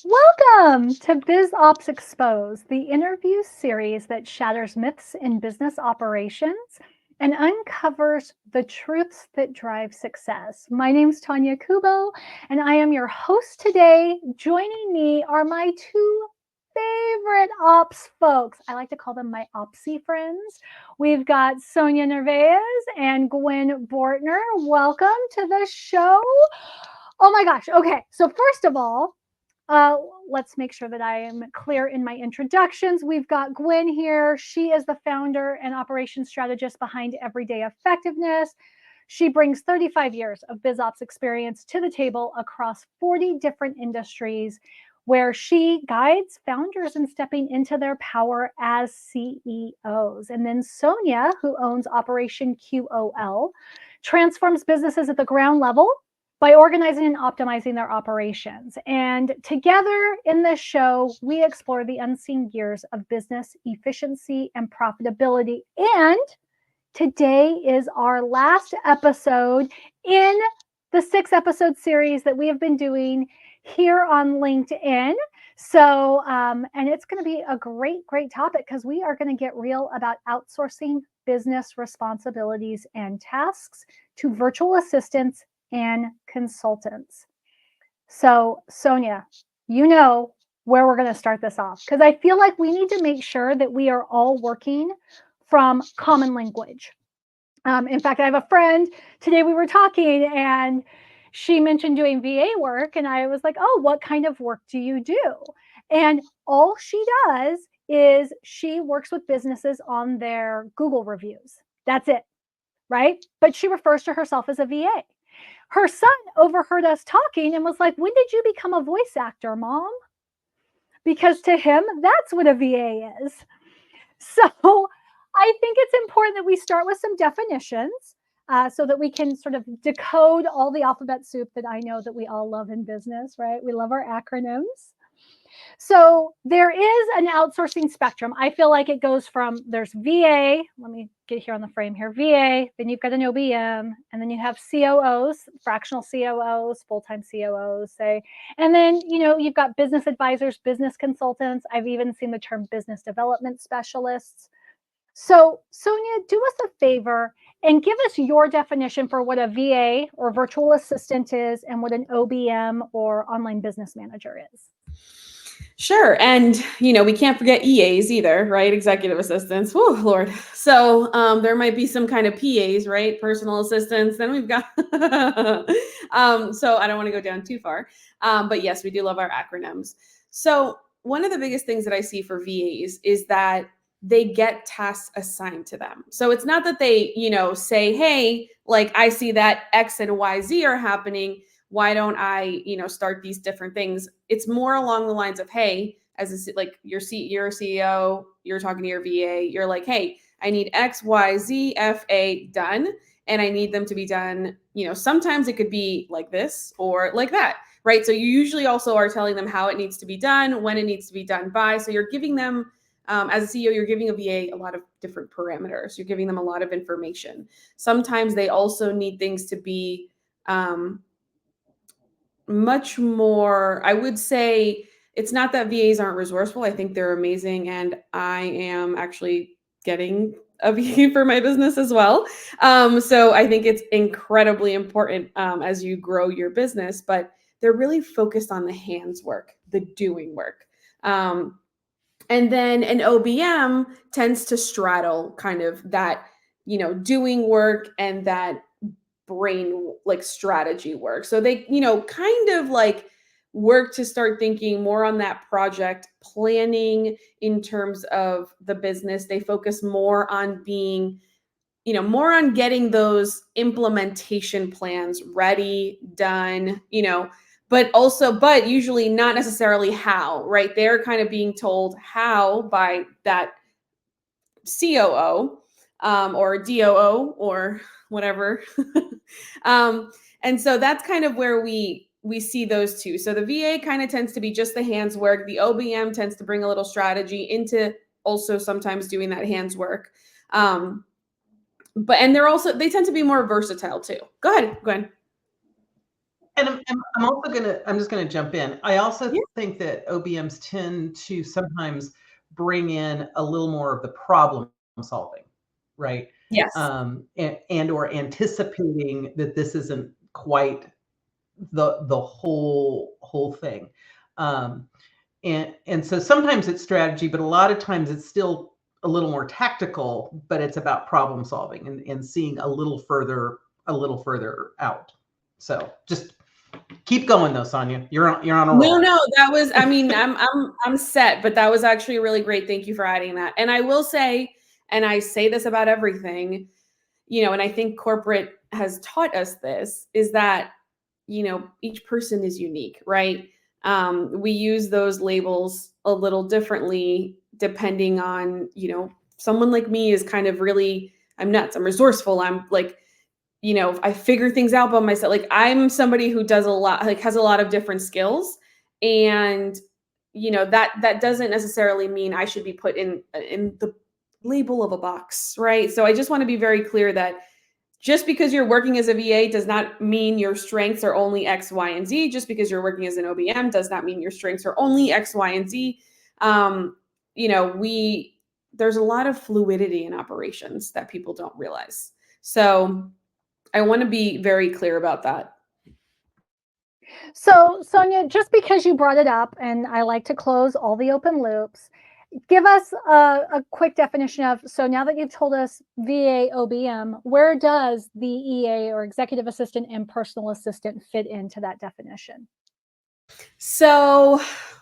Welcome to Biz Ops Exposed, the interview series that shatters myths in business operations and uncovers the truths that drive success. My name is Tonya Kubo, and I am your host today. Joining me are my two favorite ops folks. I like to call them my opsy friends. We've got Sonia Narvaez and Gwen Bortner. Welcome to the show. Oh my gosh. Okay. So, first of all, uh, let's make sure that I am clear in my introductions. We've got Gwen here. She is the founder and operations strategist behind Everyday Effectiveness. She brings 35 years of biz ops experience to the table across 40 different industries, where she guides founders in stepping into their power as CEOs. And then Sonia, who owns Operation QOL, transforms businesses at the ground level by organizing and optimizing their operations. And together in this show, we explore the unseen gears of business efficiency and profitability. And today is our last episode in the 6-episode series that we have been doing here on LinkedIn. So, and it's going to be a great topic because we are going to get real about outsourcing business responsibilities and tasks to virtual assistants and consultants. So, Sonia, you know where we're going to start this off because I feel like we need to make sure that we are all working from common language. In fact, I have a friend today we were talking and she mentioned doing VA work. And I was like, oh, what kind of work do you do? And all she does is she works with businesses on their Google reviews. That's it. Right. But she refers to herself as a VA. Her son overheard us talking and was like, when did you become a voice actor, Mom? Because to him, that's what a VA is. So I think it's important that we start with some definitions so that we can sort of decode all the alphabet soup that I know that we all love in business, right? We love our acronyms. So there is an outsourcing spectrum. I feel like it goes from there's VA, let me get here on the frame here, VA, then you've got an OBM, and then you have COOs, fractional COOs, full-time COOs, say. And then, you've got business advisors, business consultants. I've even seen the term business development specialists. So, Sonia, do us a favor and give us your definition for what a VA or virtual assistant is and what an OBM or online business manager is. Sure. And, we can't forget EAs either, right? Executive assistants. Oh, Lord. So there might be some kind of PAs, right? Personal assistants. Then we've got, so I don't want to go down too far. But yes, we do love our acronyms. So one of the biggest things that I see for VAs is that they get tasks assigned to them. So it's not that they, say, hey, like I see that X and Y, Z are happening. Why don't I, start these different things? It's more along the lines of, hey, as you're a CEO, you're talking to your VA, you're like, hey, I need X, Y, Z, F, A done. And I need them to be done, sometimes it could be like this or like that, right? So you usually also are telling them how it needs to be done, when it needs to be done by. So you're giving them, as a CEO, you're giving a VA a lot of different parameters. You're giving them a lot of information. Sometimes they also need things to be, much more, I would say it's not that VAs aren't resourceful. I think they're amazing. And I am actually getting a VA for my business as well. So I think it's incredibly important as you grow your business, but they're really focused on the hands work, the doing work. And then an OBM tends to straddle kind of that, doing work and that brain strategy work. So they, kind of work to start thinking more on that project planning in terms of the business. They focus more on being, more on getting those implementation plans ready, done, but usually not necessarily how, right? They're kind of being told how by that COO or DOO or whatever. And so that's kind of where we see those two. So the VA kind of tends to be just the hands work. The OBM tends to bring a little strategy into also sometimes doing that hands work. And they tend to be more versatile too. Go ahead, Gwen. And I'm also I'm just gonna jump in. I also Yeah. think that OBMs tend to sometimes bring in a little more of the problem solving, right? Yes. And or anticipating that this isn't quite the whole thing. Um, and so sometimes it's strategy, but a lot of times it's still a little more tactical, but it's about problem solving and seeing a little further out. So just keep going though, Sonia. You're on a roll. No, that was, I mean, I'm set, but that was actually really great. Thank you for adding that. And I will say, and I say this about everything, and I think corporate has taught us this, is that, each person is unique, right? We use those labels a little differently depending on, someone like me is kind of really, I'm nuts, I'm resourceful, I'm like, I figure things out by myself. Like I'm somebody who does a lot, like has a lot of different skills. And, that doesn't necessarily mean I should be put in the label of a box, right? So I just want to be very clear that just because you're working as a VA does not mean your strengths are only X, Y, and Z. Just because you're working as an OBM does not mean your strengths are only X, Y, and Z. There's a lot of fluidity in operations that people don't realize. So I want to be very clear about that. So, Sonia, just because you brought it up, and I like to close all the open loops, give us a quick definition of, so now that you've told us VA OBM, where does the EA or executive assistant and personal assistant fit into that definition? So,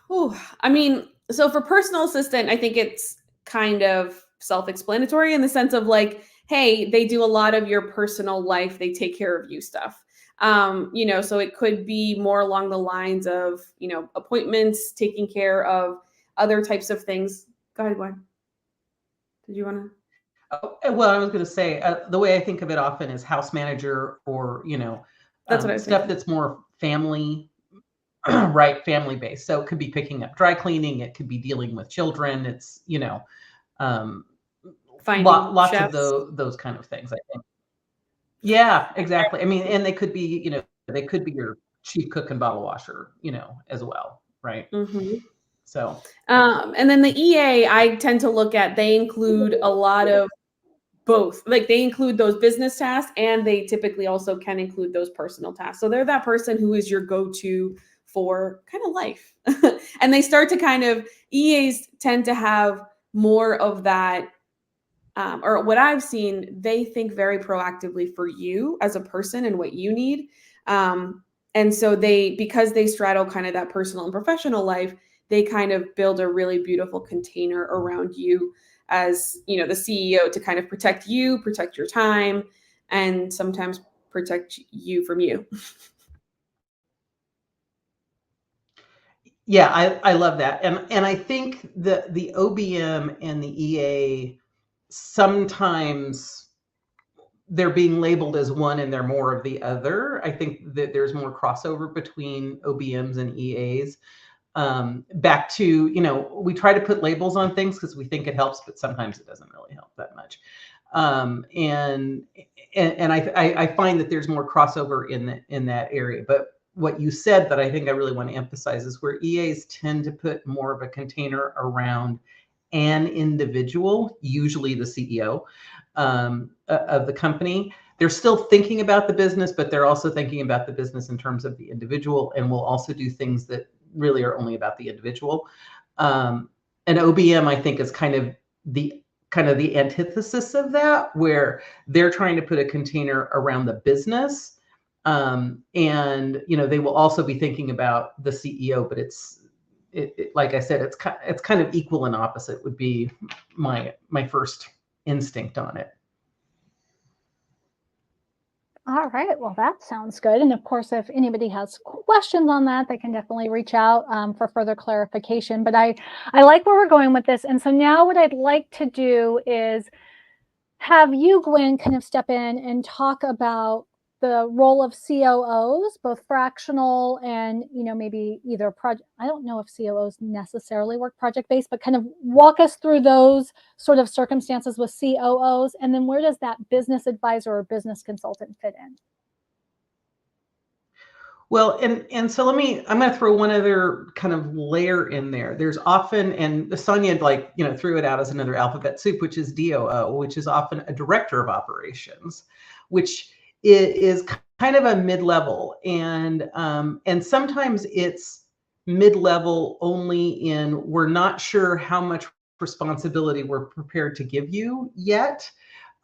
so for personal assistant, I think it's kind of self-explanatory in the sense of like, hey, they do a lot of your personal life, they take care of you stuff. So it could be more along the lines of, appointments, taking care of other types of things. Go ahead, Gwen. Did you want to? Well, I was going to say the way I think of it often is house manager, or That's what I was stuff thinking. that's more family, right? Family based. So it could be picking up dry cleaning. It could be dealing with children. It's Finding lots chefs. of those kind of things, I think. Yeah, exactly. I mean, and they could be they could be your chief cook and bottle washer, as well, right? Mm-hmm. So, and then the EA, I tend to look at, they include a lot of both. Like they include those business tasks, and they typically also can include those personal tasks. So they're that person who is your go-to for kind of life. And they start to kind of, EAs tend to have more of that, or what I've seen, they think very proactively for you as a person and what you need. And so because they straddle kind of that personal and professional life, they kind of build a really beautiful container around you as, the CEO, to kind of protect you, protect your time, and sometimes protect you from you. yeah, I love that. And I think the OBM and the EA, sometimes they're being labeled as one and they're more of the other. I think that there's more crossover between OBMs and EAs. Back to, we try to put labels on things because we think it helps, but sometimes it doesn't really help that much. And I find that there's more crossover in that area. But what you said that I think I really want to emphasize is where EAs tend to put more of a container around an individual, usually the CEO of the company. They're still thinking about the business, but they're also thinking about the business in terms of the individual, and will also do things that really are only about the individual. An OBM, I think, is kind of the antithesis of that, where they're trying to put a container around the business. And they will also be thinking about the CEO, but like I said, it's kind of equal and opposite would be my first instinct on it. All right, well, that sounds good. And of course, if anybody has questions on that, they can definitely reach out for further clarification. But I like where we're going with this. And so now what I'd like to do is have you, Gwen, kind of step in and talk about the role of COOs, both fractional and, maybe either project. I don't know if COOs necessarily work project-based, but kind of walk us through those sort of circumstances with COOs. And then where does that business advisor or business consultant fit in? Well, and so I'm going to throw one other kind of layer in there. There's often, and Sonia threw it out as another alphabet soup, which is DOO, which is often a director of operations, which is kind of a mid-level, and sometimes it's mid-level only in we're not sure how much responsibility we're prepared to give you yet,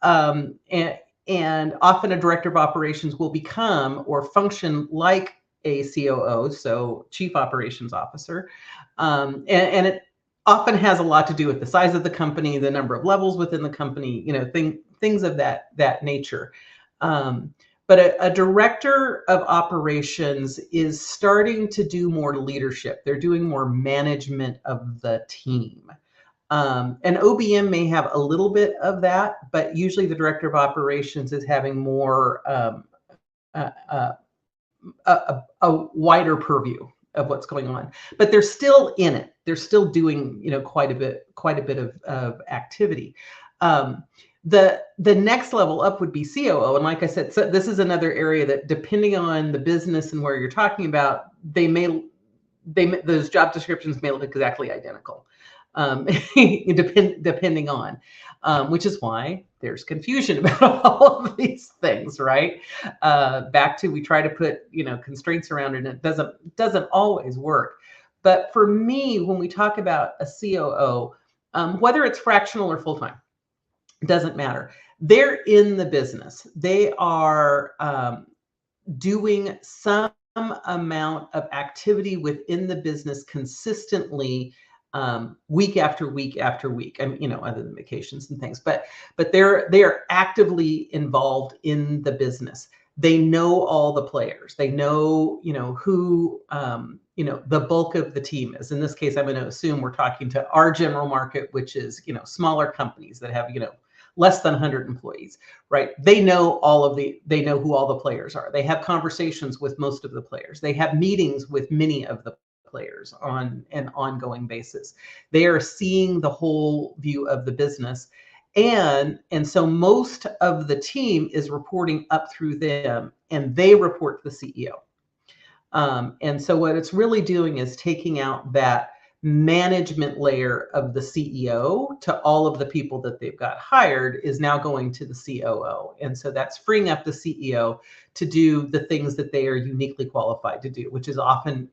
and often a director of operations will become or function like a COO, so Chief Operations Officer. And it often has a lot to do with the size of the company, the number of levels within the company, things of that nature. But a director of operations is starting to do more leadership. They're doing more management of the team. An OBM may have a little bit of that, but usually the director of operations is having more a wider purview of what's going on. But they're still in it. They're still doing quite a bit of activity. The next level up would be COO, and like I said, so this is another area that, depending on the business and where you're talking about, those job descriptions may look exactly identical. Depending on, which is why there's confusion about all of these things, right? Back to, we try to put constraints around it, and it doesn't always work. But for me, when we talk about a COO, whether it's fractional or full-time, doesn't matter. They're in the business. They are doing some amount of activity within the business consistently, week after week after week. I mean, other than vacations and things, but they are actively involved in the business. They know all the players. They know, who, the bulk of the team is. In this case, I'm going to assume we're talking to our general market, which is, smaller companies that have, less than 100 employees, right? They know who all the players are. They have conversations with most of the players. They have meetings with many of the players on an ongoing basis. They are seeing the whole view of the business. And so most of the team is reporting up through them, and they report to the CEO. And so what it's really doing is taking out that management layer of the CEO to all of the people that they've got hired, is now going to the COO. And so that's freeing up the CEO to do the things that they are uniquely qualified to do, which is often,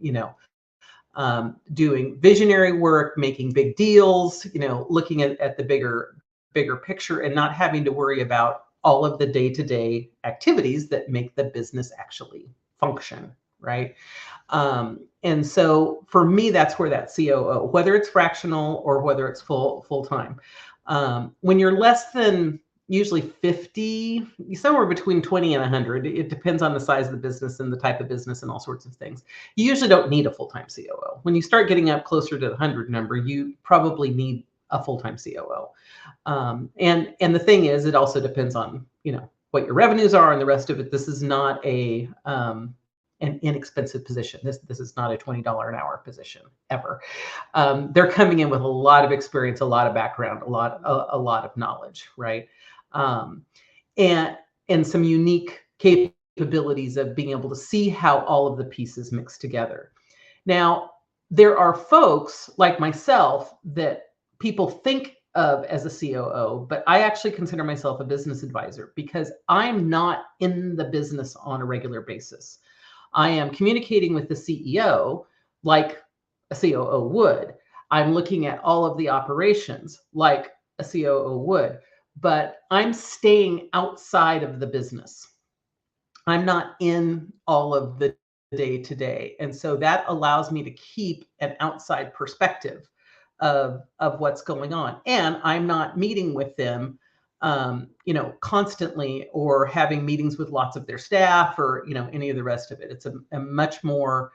doing visionary work, making big deals, looking at the bigger picture, and not having to worry about all of the day-to-day activities that make the business actually function, right? And so for me, that's where that COO, whether it's fractional or whether it's full-time. When you're less than usually 50, somewhere between 20 and 100, it depends on the size of the business and the type of business and all sorts of things. You usually don't need a full-time COO. When you start getting up closer to the 100 number, you probably need a full-time COO. And the thing is, it also depends on, what your revenues are and the rest of it. This is not an inexpensive position. This is not a $20 an hour position ever. They're coming in with a lot of experience, a lot of background, a lot of knowledge, right? And some unique capabilities of being able to see how all of the pieces mix together. Now, there are folks like myself that people think of as a COO, but I actually consider myself a business advisor, because I'm not in the business on a regular basis. I am communicating with the CEO like a COO would. I'm looking at all of the operations like a COO would, but I'm staying outside of the business. I'm not in all of the day-to-day. And so that allows me to keep an outside perspective of what's going on. And I'm not meeting with them constantly, or having meetings with lots of their staff, or, any of the rest of it. It's a much more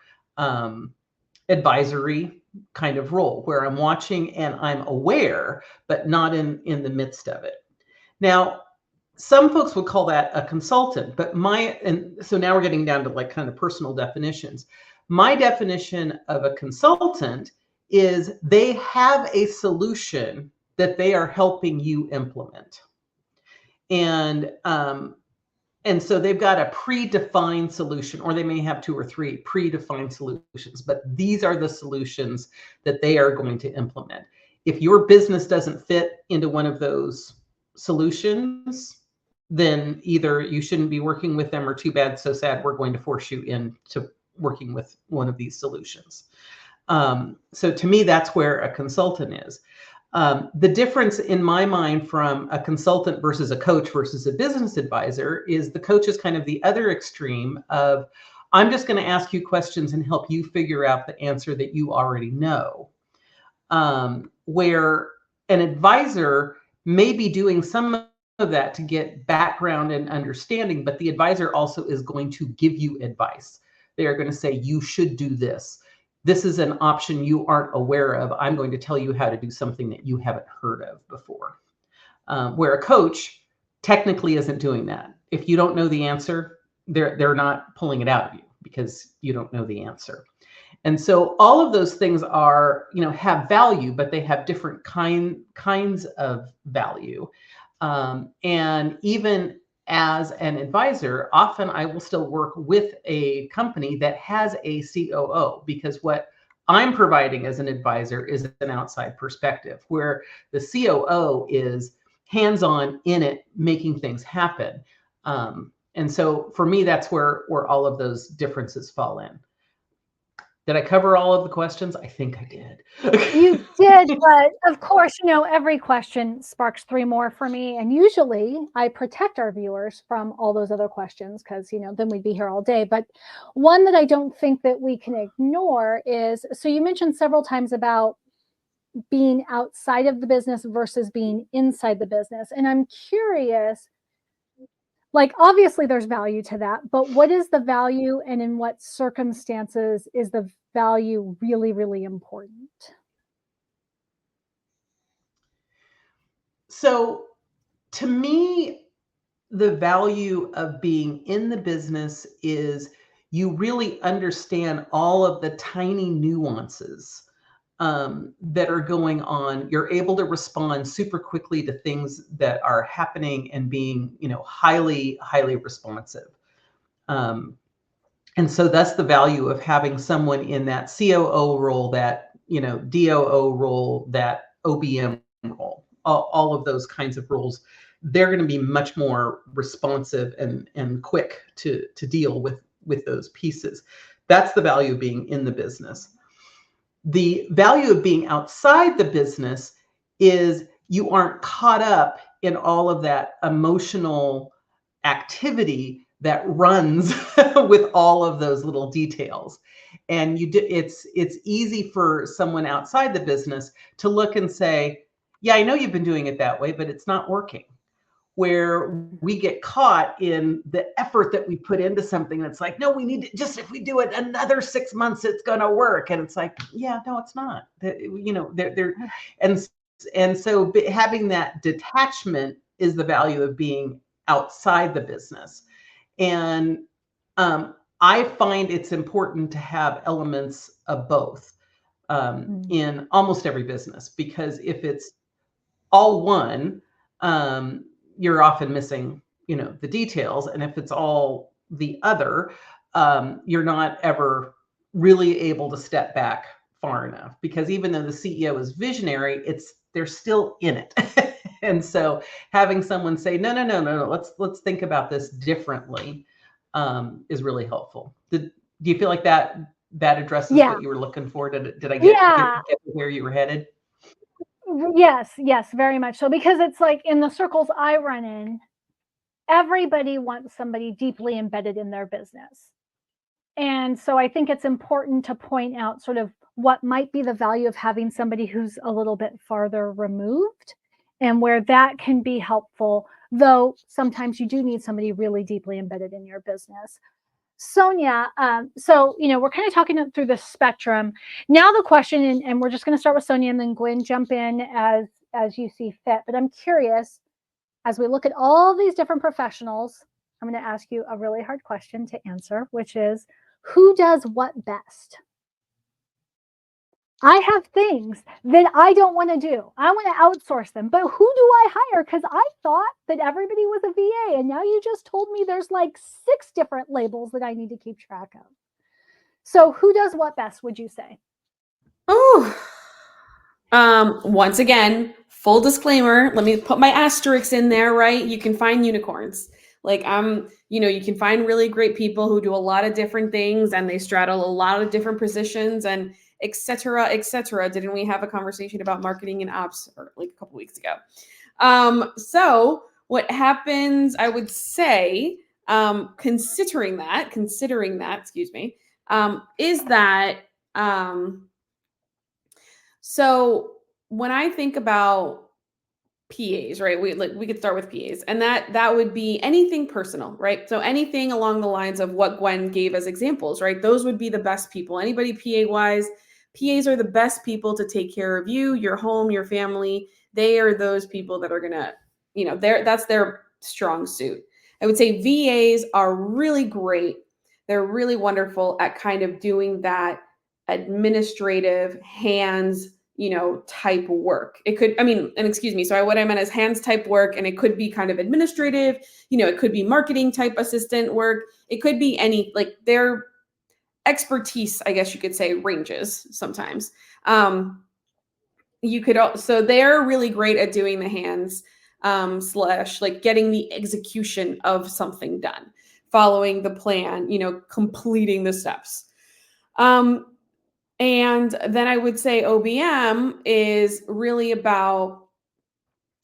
advisory kind of role, where I'm watching and I'm aware, but not in the midst of it. Now, some folks would call that a consultant, but so now we're getting down to like kind of personal definitions. My definition of a consultant is they have a solution that they are helping you implement. And And so they've got a predefined solution, or they may have 2 or 3 predefined solutions, but these are the solutions that they are going to implement. If your business doesn't fit into one of those solutions, then either you shouldn't be working with them, or too bad, so sad, we're going to force you into working with one of these solutions. So to me, that's where a consultant is. The difference in my mind from a consultant versus a coach versus a business advisor is the coach is kind of the other extreme of, I'm just going to ask you questions and help you figure out the answer that you already know. Where an advisor may be doing some of that to get background and understanding, but the advisor also is going to give you advice. They are going to say, you should do this. This is an option you aren't aware of. I'm going to tell you how to do something that you haven't heard of before. Where a coach technically isn't doing that. If you don't know the answer, they're not pulling it out of you because you don't know the answer. And so all of those things are, have value, but they have different kinds of value. And even as an advisor, often I will still work with a company that has a COO, because what I'm providing as an advisor is an outside perspective, where the COO is hands-on in it, making things happen. And so for me, that's where all of those differences fall in. Did I cover all of the questions? I think I did. You did, but of course, every question sparks 3 more for me. And usually I protect our viewers from all those other questions because, then we'd be here all day. But one that I don't think that we can ignore is, so you mentioned several times about being outside of the business versus being inside the business. And I'm curious, like, obviously there's value to that, but what is the value, and in what circumstances is the value really, really important? So to me, the value of being in the business is you really understand all of the tiny nuances that are going on. You're able to respond super quickly to things that are happening and being, highly, highly responsive. And so that's the value of having someone in that COO role, that, DOO role, that OBM role, all of those kinds of roles. They're going to be much more responsive and quick to deal with those pieces. That's the value of being in the business. The value of being outside the business is you aren't caught up in all of that emotional activity that runs with all of those little details. And it's easy for someone outside the business to look and say, yeah, I know you've been doing it that way, but it's not working. Where we get caught in the effort that we put into something that's like, no, we need to, just if we do it another 6 months, it's going to work. And it's like, yeah, no, it's not. And so having that detachment is the value of being outside the business. And I find it's important to have elements of both in almost every business, because if it's all one, you're often missing, the details. And if it's all the other, you're not ever really able to step back far enough, because even though the CEO is visionary, they're still in it. And so having someone say, no, let's think about this differently, is really helpful. Do you feel like that addresses what you were looking for? Did I get where you were headed? Yes, very much so. Because it's like, in the circles I run in, everybody wants somebody deeply embedded in their business. And so I think it's important to point out sort of what might be the value of having somebody who's a little bit farther removed, and where that can be helpful, though sometimes you do need somebody really deeply embedded in your business. Sonia, so, we're kind of talking through the spectrum. Now the question, and we're just going to start with Sonia, and then Gwen, jump in as you see fit. But I'm curious, as we look at all these different professionals, I'm going to ask you a really hard question to answer, which is, who does what best? I have things that I don't want to do. I want to outsource them, but who do I hire? Because I thought that everybody was a VA, and now you just told me there's like 6 different labels that I need to keep track of. So who does what best, would you say? Oh, once again, full disclaimer, let me put my asterisks in there, right? You can find unicorns. Like you can find really great people who do a lot of different things and they straddle a lot of different positions and et cetera, et cetera. Didn't we have a conversation about marketing and ops like a couple weeks ago? So what happens, I would say, considering that, excuse me, is that, so when I think about PAs, right? We could start with PAs, and that would be anything personal, right? So anything along the lines of what Gwen gave as examples, right? Those would be the best people. Anybody PA wise, PAs are the best people to take care of you, your home, your family. They are those people that are gonna, that's their strong suit. I would say VAs are really great. They're really wonderful at kind of doing that administrative hands type work. It could, and excuse me, so what I meant is hands type work, and it could be kind of administrative, it could be marketing type assistant work. It could be any, like their expertise, I guess you could say, ranges sometimes. So they're really great at doing the hands slash like getting the execution of something done, following the plan, completing the steps. And then I would say OBM is really about,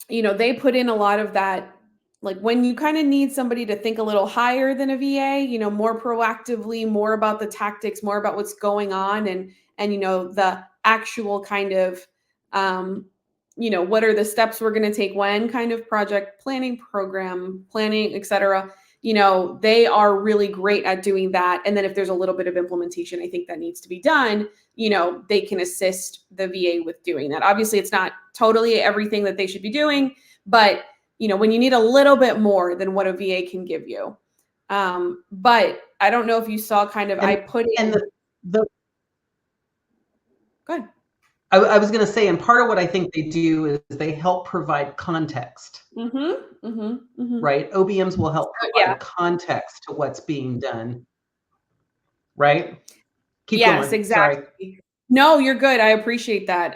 they put in a lot of that, like when you kind of need somebody to think a little higher than a VA, more proactively, more about the tactics, more about what's going on and the actual kind of, what are the steps we're going to take when kind of project planning, program planning, et cetera. They are really great at doing that. And then if there's a little bit of implementation, I think that needs to be done, they can assist the VA with doing that. Obviously, it's not totally everything that they should be doing, but, when you need a little bit more than what a VA can give you. But I don't know if you saw kind of, I put in. And the Good. I was going to say, and part of what I think they do is they help provide context. Right? OBMs will help provide context to what's being done. Right? Keep going. Exactly. Sorry. No, you're good. I appreciate that.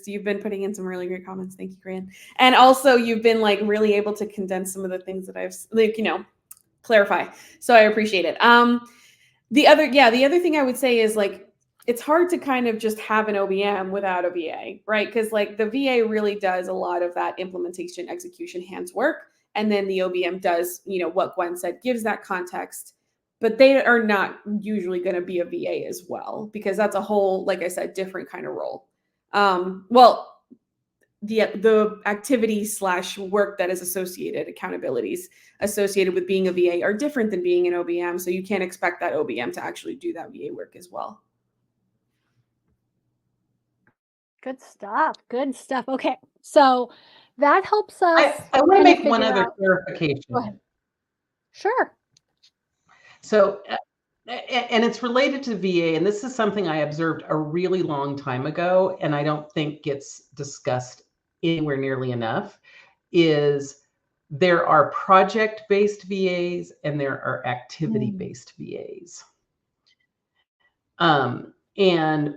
You've been putting in some really great comments. Thank you, Gran. And also you've been like really able to condense some of the things that I've clarify. So I appreciate it. The other thing I would say is like, it's hard to kind of just have an OBM without a VA, right? Because like the VA really does a lot of that implementation, execution, hands work. And then the OBM does, what Gwen said, gives that context, but they are not usually going to be a VA as well, because that's a whole, like I said, different kind of role. The activity / work that is associated, accountabilities associated with being a VA are different than being an OBM. So you can't expect that OBM to actually do that VA work as well. Good stuff. Good stuff. Okay. So that helps us. I want to make one other clarification. Go ahead. Sure. So, and it's related to VA, and this is something I observed a really long time ago, and I don't think gets discussed anywhere nearly enough, is there are project-based VAs and there are activity-based VAs. And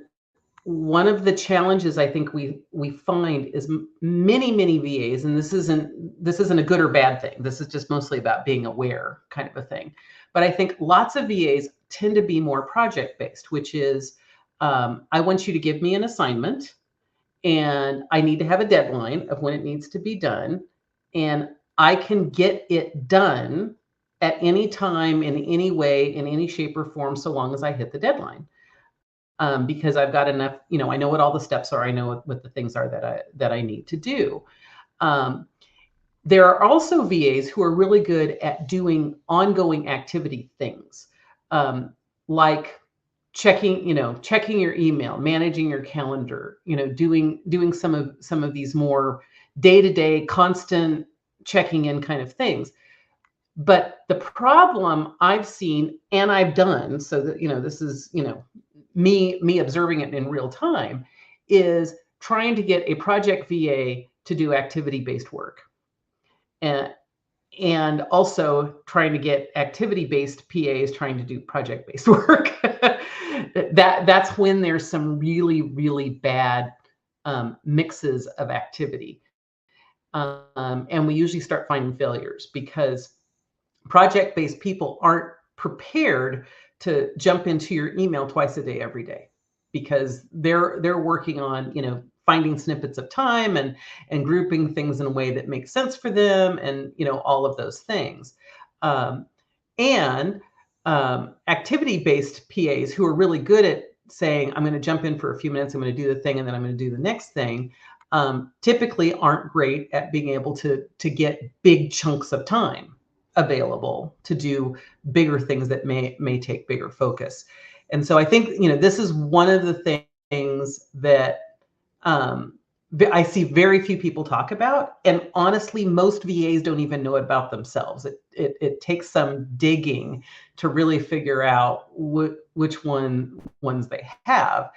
one of the challenges I think we find is many VAs, and this isn't a good or bad thing. This is just mostly about being aware kind of a thing. But I think lots of VAs tend to be more project-based, which is, I want you to give me an assignment and I need to have a deadline of when it needs to be done. And I can get it done at any time, in any way, in any shape or form, so long as I hit the deadline. Because I've got enough, I know what all the steps are. I know what the things are that I need to do. There are also VAs who are really good at doing ongoing activity things, like checking your email, managing your calendar, doing some of these more day-to-day constant checking in kind of things. But the problem I've seen and I've done, so that, this is, me observing it in real time, is trying to get a project VA to do activity-based work. And also trying to get activity-based PAs trying to do project-based work. That's when there's some really, really bad mixes of activity. And we usually start finding failures because project-based people aren't prepared to jump into your email twice a day, every day, because they're working on, finding snippets of time and grouping things in a way that makes sense for them, and all of those things. And activity-based PAs who are really good at saying, I'm going to jump in for a few minutes, I'm going to do the thing, and then I'm going to do the next thing, typically aren't great at being able to get big chunks of time available to do bigger things that may take bigger focus. And so I think, this is one of the things that I see very few people talk about. And honestly, most VAs don't even know about themselves. It takes some digging to really figure out which ones they have.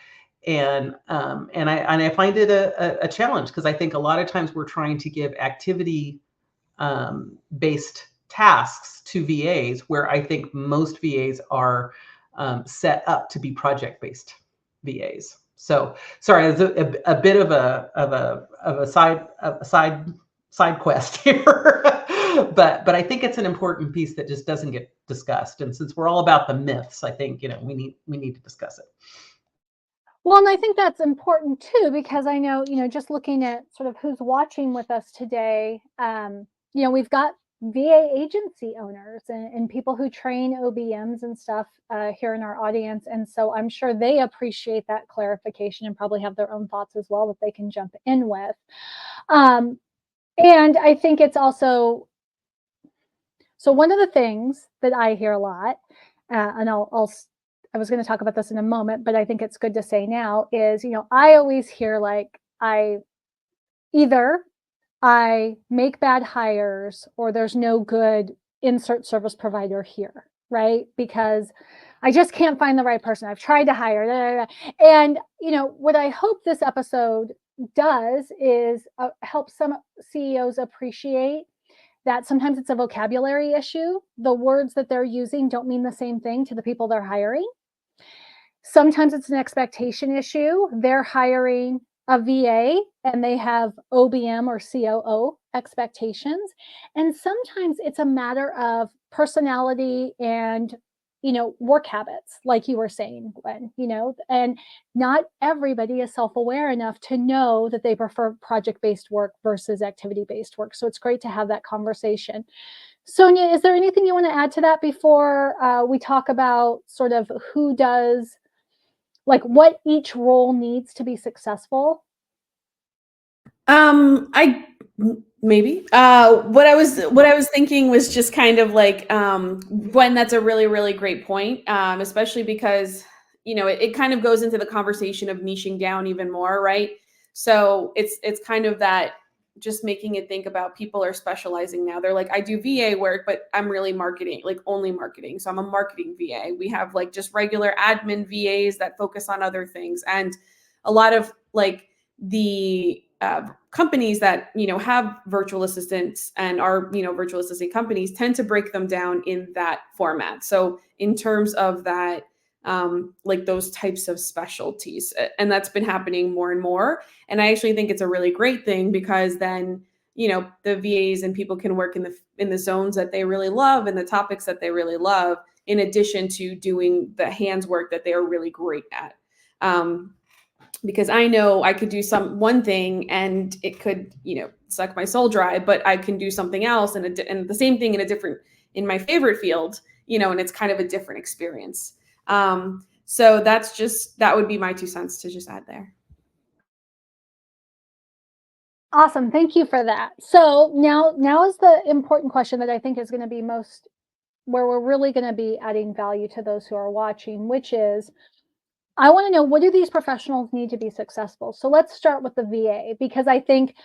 And I find it a challenge, because I think a lot of times we're trying to give activity based tasks to VAs, where I think most VAs are set up to be project-based VAs. So sorry, it's a bit of a side quest here, but I think it's an important piece that just doesn't get discussed. And since we're all about the myths, I think we need to discuss it. Well, and I think that's important too, because I know, just looking at sort of who's watching with us today, we've got VA agency owners and people who train OBMs and stuff here in our audience. And so I'm sure they appreciate that clarification and probably have their own thoughts as well that they can jump in with. And I think it's also, so one of the things that I hear a lot, and I was going to talk about this in a moment, but I think it's good to say now, is, I always hear like, either I make bad hires or there's no good insert service provider here, right? Because I just can't find the right person. I've tried to hire. Blah, blah, blah. And, what I hope this episode does is help some CEOs appreciate that sometimes it's a vocabulary issue. The words that they're using don't mean the same thing to the people they're hiring. Sometimes it's an expectation issue. They're hiring a VA and they have OBM or COO expectations. And sometimes it's a matter of personality and, work habits, like you were saying, Gwen, and not everybody is self-aware enough to know that they prefer project-based work versus activity-based work. So it's great to have that conversation. Sonia, is there anything you want to add to that before we talk about sort of who does, like what each role needs to be successful? Maybe what I was thinking was just kind of like, Gwen, that's a really, really great point. Especially because, it kind of goes into the conversation of niching down even more, right? So it's kind of that, just making it think about people are specializing now. They're like, I do VA work, but I'm really marketing, like only marketing. So I'm a marketing VA. We have like just regular admin VAs that focus on other things. And a lot of like the companies that, have virtual assistants and are, virtual assistant companies tend to break them down in that format. So in terms of that, like those types of specialties, and that's been happening more and more. And I actually think it's a really great thing, because then, the VAs and people can work in the zones that they really love and the topics that they really love, in addition to doing the hands work that they are really great at. Because I know I could do one thing and it could, suck my soul dry, but I can do something else and the same thing in my favorite field, and it's kind of a different experience. So that would be my 2 cents to just add there. Awesome. Thank you for that. So now is the important question that I think is going to be where we're really going to be adding value to those who are watching, which is, I want to know, what do these professionals need to be successful? So let's start with the VA, because I think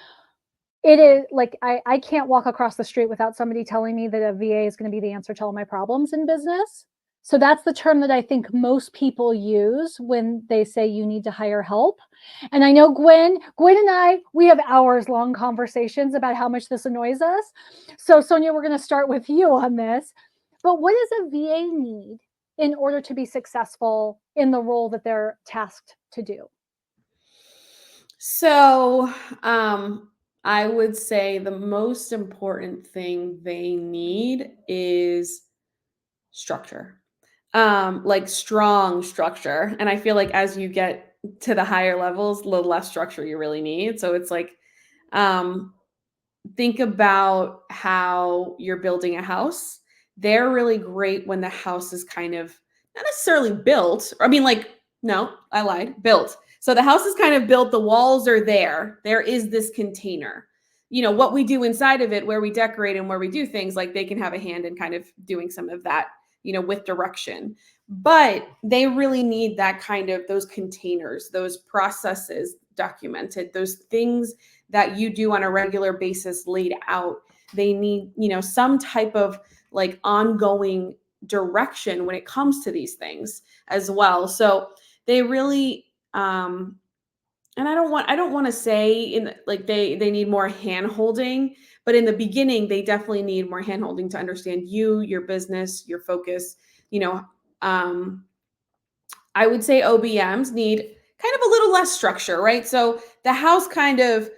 it is like I can't walk across the street without somebody telling me that a VA is going to be the answer to all my problems in business. So that's the term that I think most people use when they say you need to hire help. And I know Gwen and I, we have hours long conversations about how much this annoys us. So Sonia, we're going to start with you on this. But what does a VA need in order to be successful in the role that they're tasked to do? So, I would say the most important thing they need is structure. Like strong structure. And I feel like as you get to the higher levels, the less structure you really need. So it's like, um, think about how you're building a house. They're really great when the house is kind of not necessarily built. I mean, like, no, I lied, built. So the house is kind of built, the walls are there. There is this container. You know, what we do inside of it, where we decorate and where we do things, like they can have a hand in kind of doing some of that, you know, with direction. But they really need that kind of those containers, those processes documented, those things that you do on a regular basis laid out. They need, you know, some type of like ongoing direction when it comes to these things as well. So they really and I don't want to say in like they need more hand holding, but in the beginning they definitely need more hand holding to understand you, your business, your focus, you know. I would say OBMs need kind of a little less structure, right? So the house kind of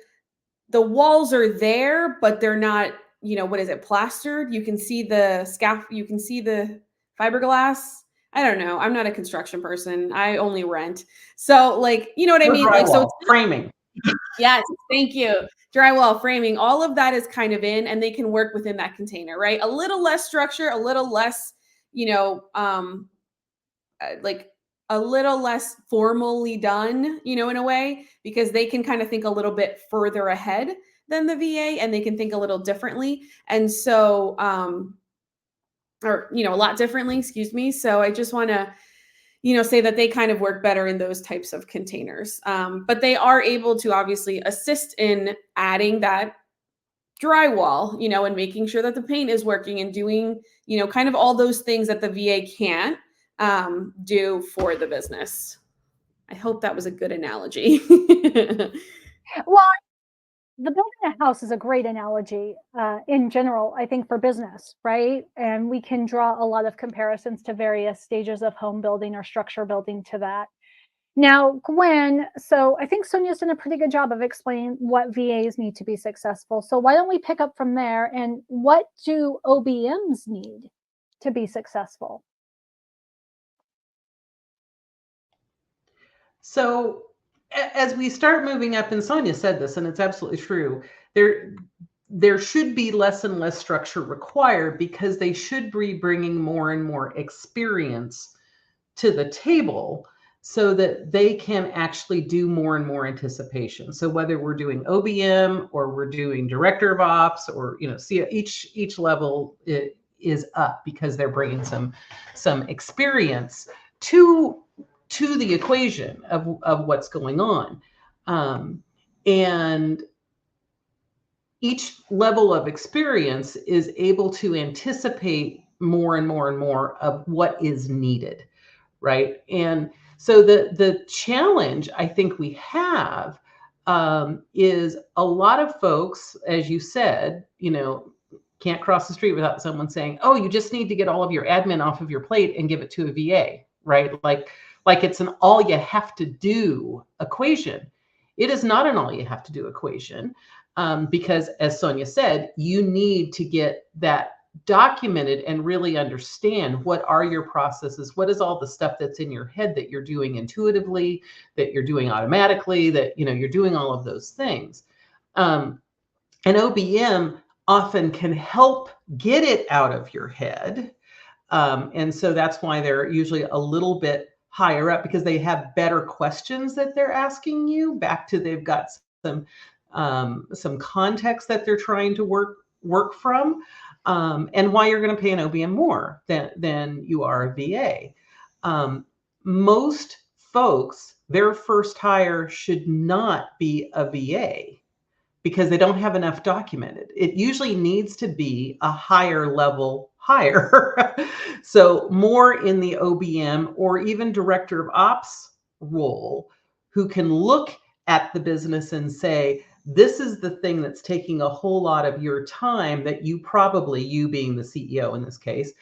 the walls are there, but they're not, you know, what is it, plastered? You can see the you can see the fiberglass. I don't know. I'm not a construction person. I only rent. So like, you know what I Or mean? Like, so drywall, it's framing. yes, thank you. Drywall, framing, all of that is kind of in, and they can work within that container, right? A little less structure, a little less, you know, like a little less formally done, you know, in a way, because they can kind of think a little bit further ahead than the VA and they can think a little differently. And so, or, you know, a lot differently, excuse me. So I just want to, you know, say that they kind of work better in those types of containers. But they are able to obviously assist in adding that drywall, you know, and making sure that the paint is working and doing, you know, kind of all those things that the VA can't do for the business. I hope that was a good analogy. Well, the building a house is a great analogy in general, I think, for business, right? And we can draw a lot of comparisons to various stages of home building or structure building to that. Now, Gwen, so I think Sonia's done a pretty good job of explaining what VAs need to be successful. So why don't we pick up from there, and what do OBMs need to be successful? So as we start moving up, and Sonia said this, and it's absolutely true, there should be less and less structure required because they should be bringing more and more experience to the table so that they can actually do more and more anticipation. So whether we're doing OBM or we're doing director of ops, or, you know, see each level is up because they're bringing some experience to the equation of what's going on. And each level of experience is able to anticipate more and more and more of what is needed, right? And so the challenge I think we have is a lot of folks, as you said, you know, can't cross the street without someone saying, "Oh, you just need to get all of your admin off of your plate and give it to a VA," right? Like it's an all you have to do equation. It is not an all you have to do equation, because, as Sonia said, you need to get that documented and really understand what are your processes, what is all the stuff that's in your head that you're doing intuitively, that you're doing automatically, that, you know, you're doing all of those things. And OBM often can help get it out of your head. And so that's why they're usually a little bit higher up, because they have better questions that they're asking you back to, they've got some context that they're trying to work from, and why you're going to pay an OBM more than you are a VA. Most folks, their first hire should not be a VA. because they don't have enough documented. It usually needs to be a higher level hire. So more in the OBM or even director of ops role, who can look at the business and say, this is the thing that's taking a whole lot of your time that you probably, you being the CEO in this case,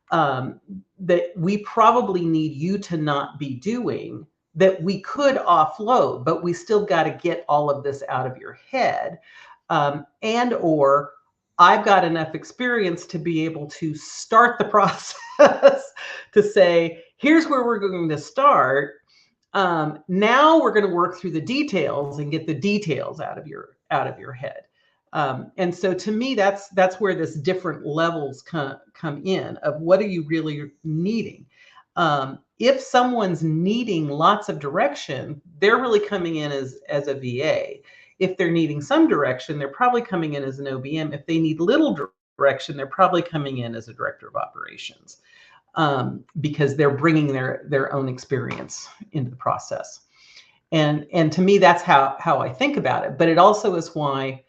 that we probably need you to not be doing, that we could offload, but we still got to get all of this out of your head. And or I've got enough experience to be able to start the process to say, here's where we're going to start. Now we're going to work through the details and get the details out of your head. And so to me, that's where this different levels come in of what are you really needing. If someone's needing lots of direction, they're really coming in as a VA. If they're needing some direction, they're probably coming in as an OBM. If they need little direction, they're probably coming in as a director of operations, because they're bringing their own experience into the process. And to me, that's how I think about it. But it also is why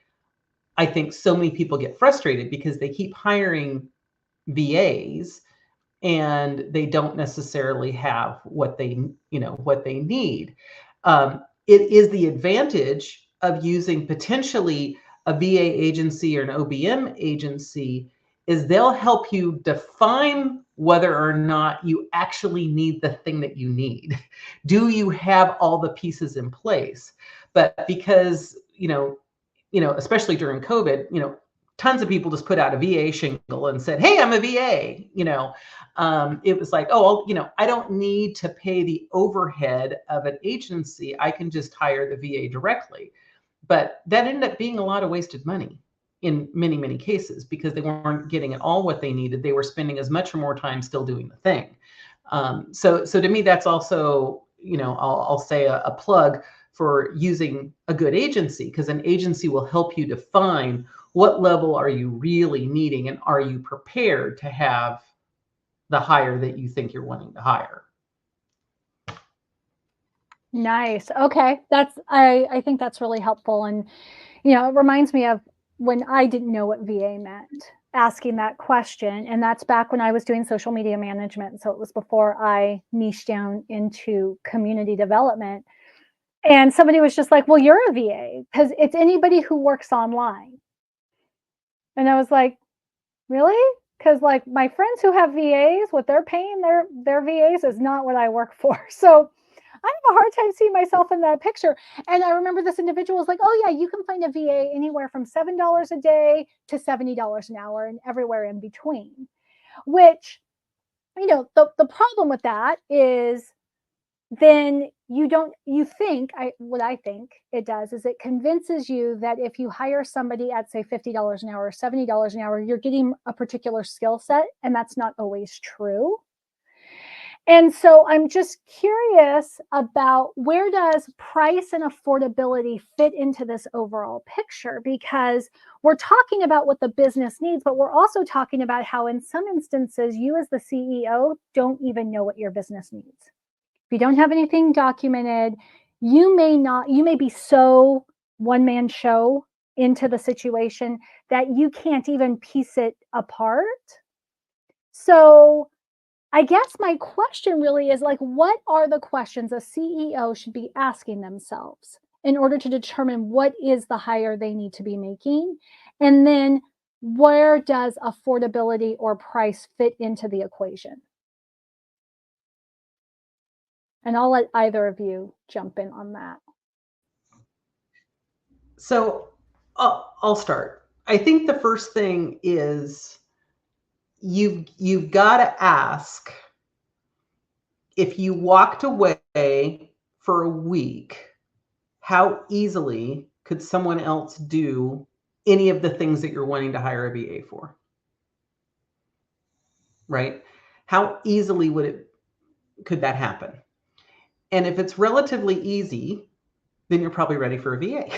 I think so many people get frustrated, because they keep hiring VAs and they don't necessarily have what they need. It is the advantage of using potentially a VA agency or an OBM agency, is they'll help you define whether or not you actually need the thing that you need. Do you have all the pieces in place? But because, especially during COVID, tons of people just put out a VA shingle and said, hey, I'm a VA. It was like, oh, I don't need to pay the overhead of an agency. I can just hire the VA directly. But that ended up being a lot of wasted money in many, many cases, because they weren't getting at all what they needed. They were spending as much or more time still doing the thing. So to me, that's also, I'll say a plug for using a good agency, because an agency will help you define what level are you really needing, and are you prepared to have the hire that you think you're wanting to hire. Nice. Okay. I think that's really helpful. And, it reminds me of when I didn't know what VA meant, asking that question. And that's back when I was doing social media management. So it was before I niched down into community development. And somebody was just like, well, you're a VA, because it's anybody who works online. And I was like, really? Because like my friends who have VAs, what they're paying their VAs is not what I work for. So I have a hard time seeing myself in that picture. And I remember this individual was like, oh yeah, you can find a VA anywhere from $7 a day to $70 an hour and everywhere in between. Which, the problem with that is then what I think it does is it convinces you that if you hire somebody at say $50 an hour or $70 an hour, you're getting a particular skill set, and that's not always true. And so I'm just curious about, where does price and affordability fit into this overall picture? Because we're talking about what the business needs, but we're also talking about how in some instances, you as the CEO don't even know what your business needs. If you don't have anything documented, you may be so one-man show into the situation that you can't even piece it apart. So I guess my question really is like, what are the questions a CEO should be asking themselves in order to determine what is the hire they need to be making? And then where does affordability or price fit into the equation? And I'll let either of you jump in on that. So I'll start. I think the first thing is you've got to ask, if you walked away for a week, how easily could someone else do any of the things that you're wanting to hire a VA for? Right? How easily could that happen? And if it's relatively easy, then you're probably ready for a VA.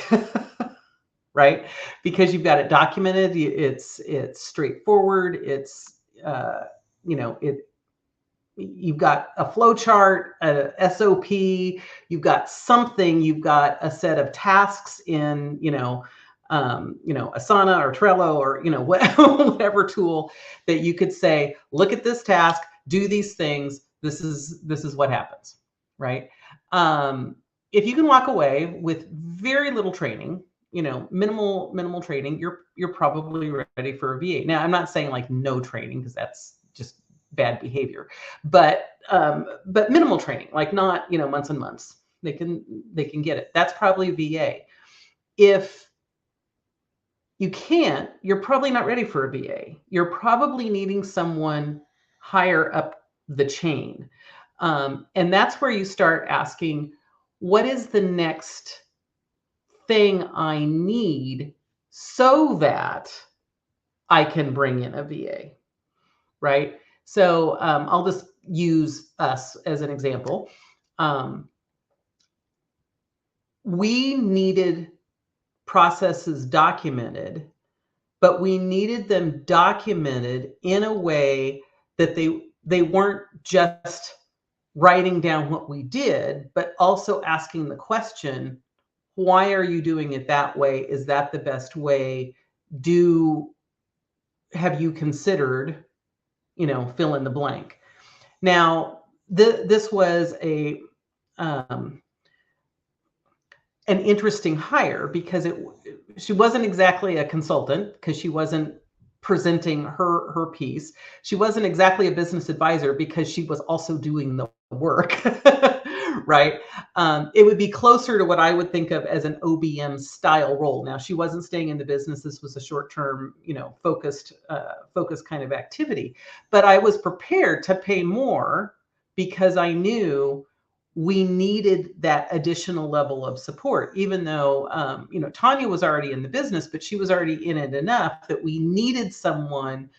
Right? Because you've got it documented, it's straightforward, you've got a flow chart, a SOP, you've got something, you've got a set of tasks in, Asana or Trello or, whatever tool that you could say, look at this task, do these things. This is what happens, right? If you can walk away with very little training, minimal training, you're probably ready for a VA. Now, I'm not saying like no training, because that's just bad behavior, but minimal training, like not, months and months. They can get it. That's probably a VA. If you can't, you're probably not ready for a VA. You're probably needing someone higher up the chain. And that's where you start asking, what is the next thing I need so that I can bring in a VA, right? So I'll just use us as an example. We needed processes documented, but we needed them documented in a way that they weren't just writing down what we did, but also asking the question, why are you doing it that way? Is that the best way? Have you considered, fill in the blank? Now, this was an interesting hire, because she wasn't exactly a consultant, because she wasn't presenting her piece. She wasn't exactly a business advisor, because she was also doing the work, right? It would be closer to what I would think of as an OBM style role. Now, she wasn't staying in the business. This was a short-term, focused kind of activity. But I was prepared to pay more, because I knew we needed that additional level of support, even though, Tonya was already in the business, but she was already in it enough that we needed someone,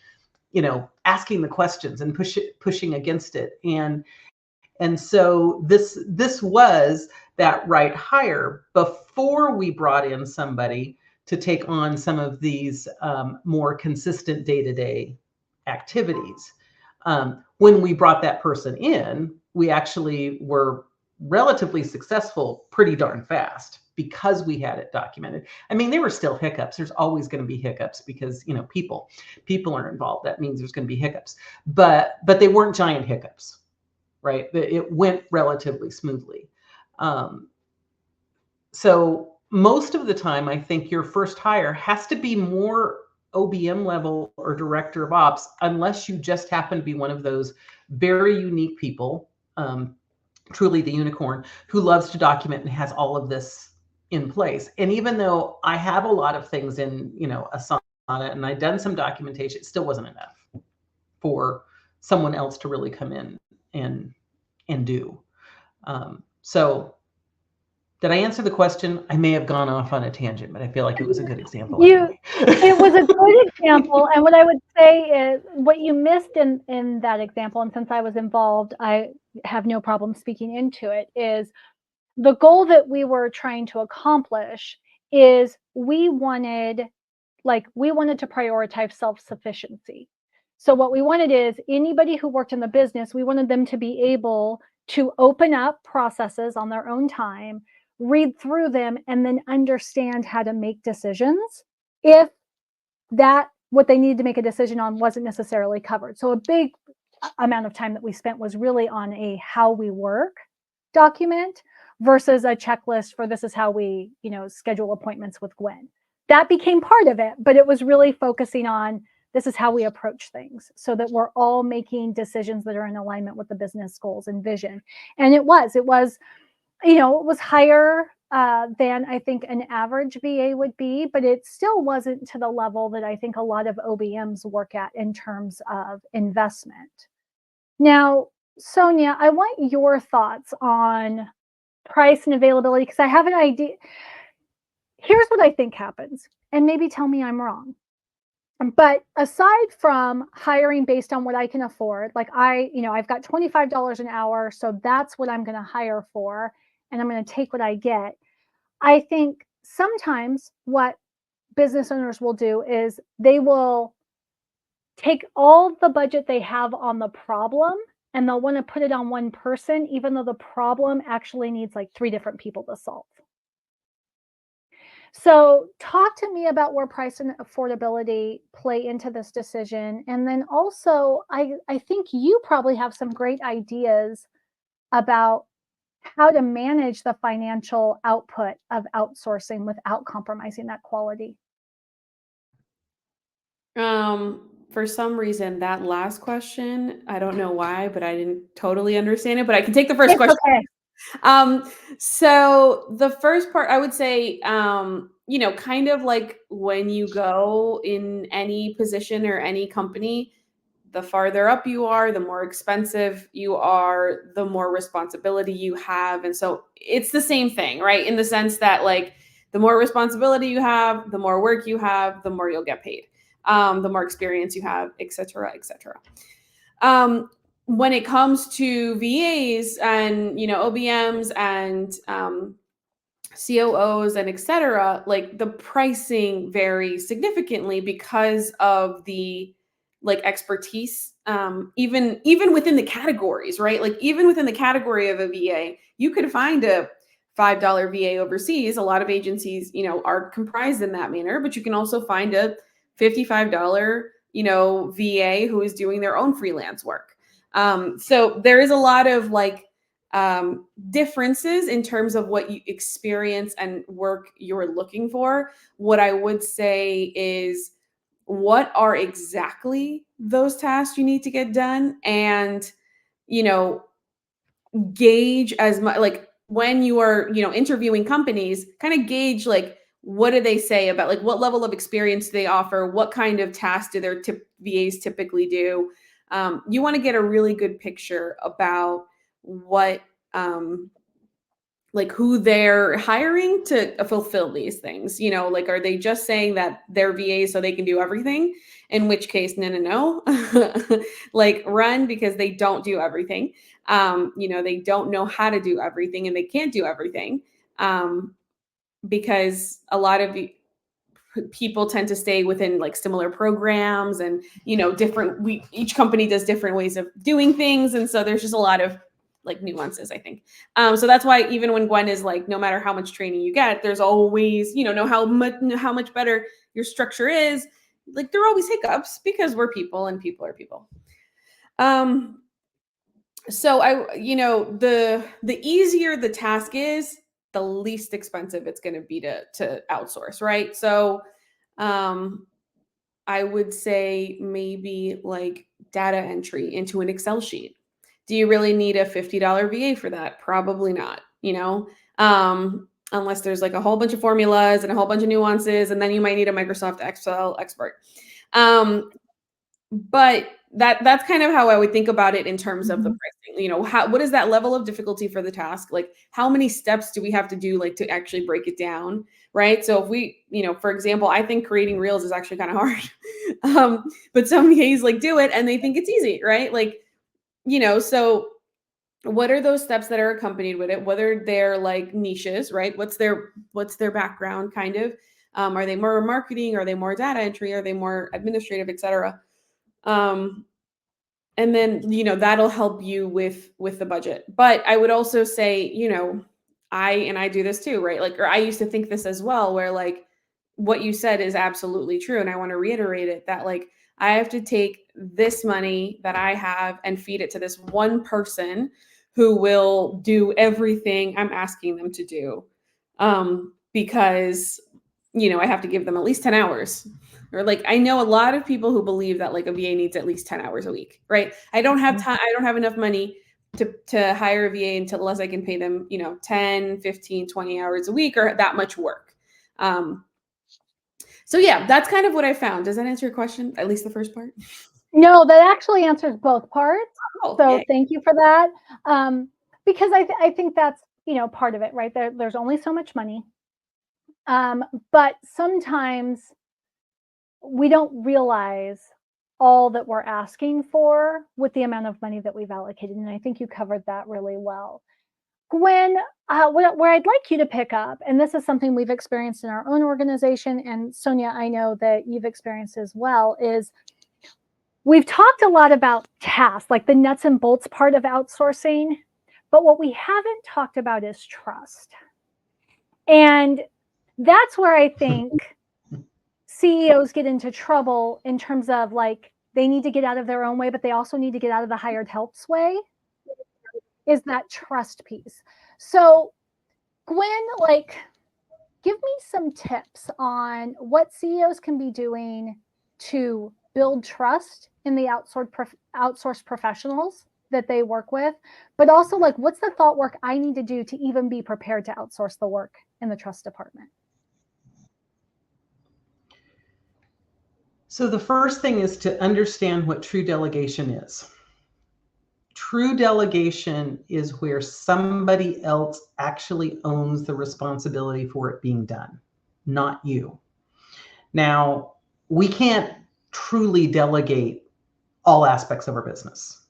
asking the questions and pushing against it. And so this was that right hire before we brought in somebody to take on some of these more consistent day-to-day activities. When we brought that person in, we actually were relatively successful pretty darn fast, because we had it documented. I mean, there were still hiccups. There's always going to be hiccups, because, people are involved. That means there's going to be hiccups, but they weren't giant hiccups, right? It went relatively smoothly. So most of the time, I think your first hire has to be more OBM level or director of ops, unless you just happen to be one of those very unique people, truly the unicorn, who loves to document and has all of this in place. And even though I have a lot of things in, Asana, and I've done some documentation, it still wasn't enough for someone else to really come in and do. So did I answer the question? I may have gone off on a tangent, but I feel like it was a good example. It was a good example. And what I would say is, what you missed in that example, and since I was involved, I have no problem speaking into it, is the goal that we were trying to accomplish is we wanted to prioritize self-sufficiency. So what we wanted is, anybody who worked in the business, we wanted them to be able to open up processes on their own time, read through them, and then understand how to make decisions if what they needed to make a decision on wasn't necessarily covered. So a big amount of time that we spent was really on a how we work document versus a checklist for this is how we, schedule appointments with Gwen. That became part of it, but it was really focusing on this is how we approach things, so that we're all making decisions that are in alignment with the business goals and vision. And it was higher than I think an average VA would be, but it still wasn't to the level that I think a lot of OBMs work at in terms of investment. Now, Sonia, I want your thoughts on price and availability, because I have an idea. Here's what I think happens, and maybe tell me I'm wrong. But aside from hiring based on what I can afford, like I've got $25 an hour, so that's what I'm going to hire for, and I'm going to take what I get. I think sometimes what business owners will do is they will take all the budget they have on the problem, and they'll want to put it on one person, even though the problem actually needs like 3 different people to solve. So talk to me about where price and affordability play into this decision. And then also, I think you probably have some great ideas about how to manage the financial output of outsourcing without compromising that quality. For some reason, that last question, I don't know why, but I didn't totally understand it, but I can take the first It's question. okay. So the first part, I would say, kind of like when you go in any position or any company, the farther up you are, the more expensive you are, the more responsibility you have. And so it's the same thing, right? In the sense that like the more responsibility you have, the more work you have, the more you'll get paid, the more experience you have, et cetera, et cetera. When it comes to VAs and OBMs and COOs and et cetera, like the pricing varies significantly because of the like expertise, even within the categories, right? Like even within the category of a VA, you could find a $5 VA overseas. A lot of agencies, are comprised in that manner, but you can also find a $55, VA who is doing their own freelance work. So there is a lot of like differences in terms of what you experience and work you're looking for. What I would say is, what are exactly those tasks you need to get done, and gauge as much like when you are interviewing companies, kind of gauge like what do they say about like what level of experience do they offer, what kind of tasks do their VAs typically do. You want to get a really good picture about what like who they're hiring to fulfill these things. Like are they just saying that they're VAs so they can do everything? In which case, no. Like run, because they don't do everything. They don't know how to do everything, and they can't do everything. Because a lot of people tend to stay within like similar programs, and each company does different ways of doing things, and so there's just a lot of like nuances, I think. So that's why even when Gwen is like, no matter how much training you get, there's always know how much better your structure is. Like there are always hiccups because we're people and people are people. So the easier the task is, the least expensive it's going to be to outsource, right? So I would say maybe like data entry into an Excel sheet. Do you really need a $50 VA for that? Probably not, unless there's like a whole bunch of formulas and a whole bunch of nuances, and then you might need a Microsoft Excel expert. But that's kind of how I would think about it in terms of the pricing. What is that level of difficulty for the task? Like how many steps do we have to do like to actually break it down, right? So if we, for example, I think creating reels is actually kind of hard. But some VAs like do it and they think it's easy, right? Like, so what are those steps that are accompanied with it? Whether they're like niches, right? What's their background kind of? Are they more marketing? Are they more data entry? Are they more administrative, et cetera? And then, that'll help you with the budget. But I would also say, I do this too, right? Like, or I used to think this as well, where like what you said is absolutely true. And I want to reiterate it, that like, I have to take this money that I have and feed it to this one person who will do everything I'm asking them to do. Because, I have to give them at least 10 hours. Or like, I know a lot of people who believe that like a VA needs at least 10 hours a week, right? I don't have time. I don't have enough money to hire a VA unless I can pay them, 10, 15, 20 hours a week or that much work. So yeah, that's kind of what I found. Does that answer your question? At least the first part? No, that actually answers both parts. Oh, so yay. Thank you for that. Because I think that's, part of it, right? There's only so much money. But sometimes we don't realize all that we're asking for with the amount of money that we've allocated. And I think you covered that really well. Gwen, where I'd like you to pick up, and this is something we've experienced in our own organization, and Sonia, I know that you've experienced as well, is we've talked a lot about tasks, like the nuts and bolts part of outsourcing, but what we haven't talked about is trust. And That's where I think CEOs get into trouble in terms of like they need to get out of their own way, but they also need to get out of the hired help's way, is that trust piece. So Gwen, like, give me some tips on what CEOs can be doing to build trust in the outsourced professionals that they work with, but also like what's the thought work I need to do to even be prepared to outsource the work in the trust department? So the first thing is to understand what true delegation is. True delegation is where somebody else actually owns the responsibility for it being done, not you. Now, we can't truly delegate all aspects of our business.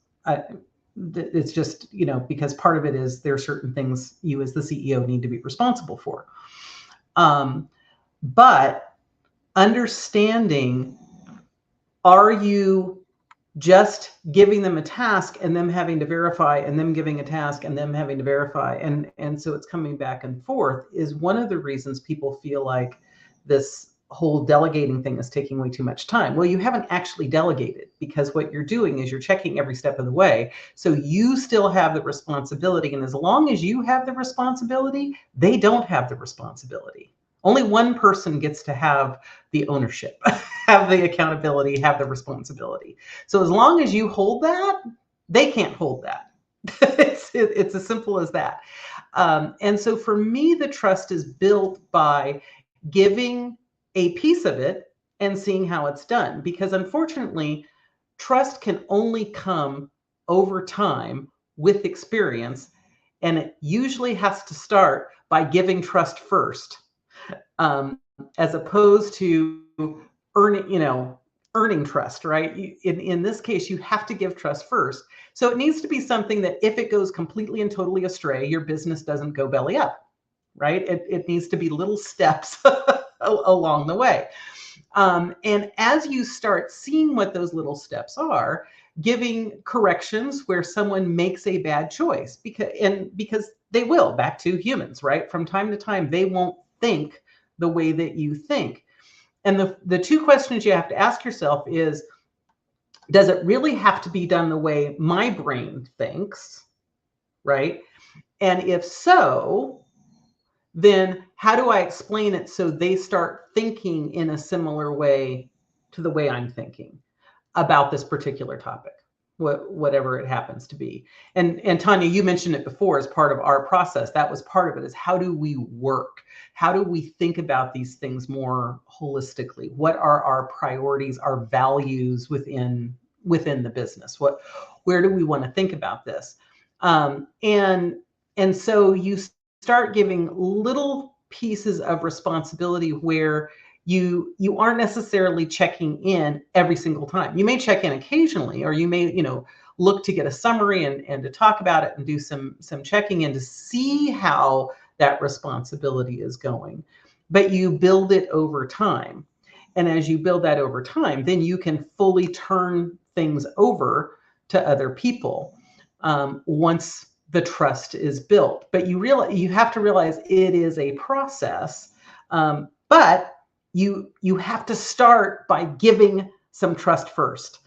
It's just, because part of it is there are certain things you as the CEO need to be responsible for. But understanding, are you just giving them a task and them having to verify and them giving a task and them having to verify? And so it's coming back and forth is one of the reasons people feel like this whole delegating thing is taking way too much time. Well, you haven't actually delegated, because what you're doing is you're checking every step of the way. So you still have the responsibility. And as long as you have the responsibility, they don't have the responsibility. Only one person gets to have the ownership, have the accountability, have the responsibility. So as long as you hold that, they can't hold that. It's as simple as that. And so for me, the trust is built by giving a piece of it and seeing how it's done. Because unfortunately, trust can only come over time with experience. And it usually has to start by giving trust first, as opposed to earning trust, right? In this case, you have to give trust first. So it needs to be something that if it goes completely and totally astray, your business doesn't go belly up, right? It needs to be little steps along the way. And as you start seeing what those little steps are, giving corrections where someone makes a bad choice, because they will, back to humans, right? From time to time, they won't think the way that you think. And the two questions you have to ask yourself is, does it really have to be done the way my brain thinks, right? And if so, then how do I explain it so they start thinking in a similar way to the way I'm thinking about this particular topic, whatever it happens to be. And Tonya, you mentioned it before as part of our process. That was part of it, is how do we work? How do we think about these things more holistically? What are our priorities, our values within the business? Where do we want to think about this? And so you start giving little pieces of responsibility where you aren't necessarily checking in every single time. You may check in occasionally, or you may, look to get a summary and to talk about it and do some checking in to see how that responsibility is going. But you build it over time. And as you build that over time, then you can fully turn things over to other people once the trust is built. But you have to realize it is a process, but you have to start by giving some trust first.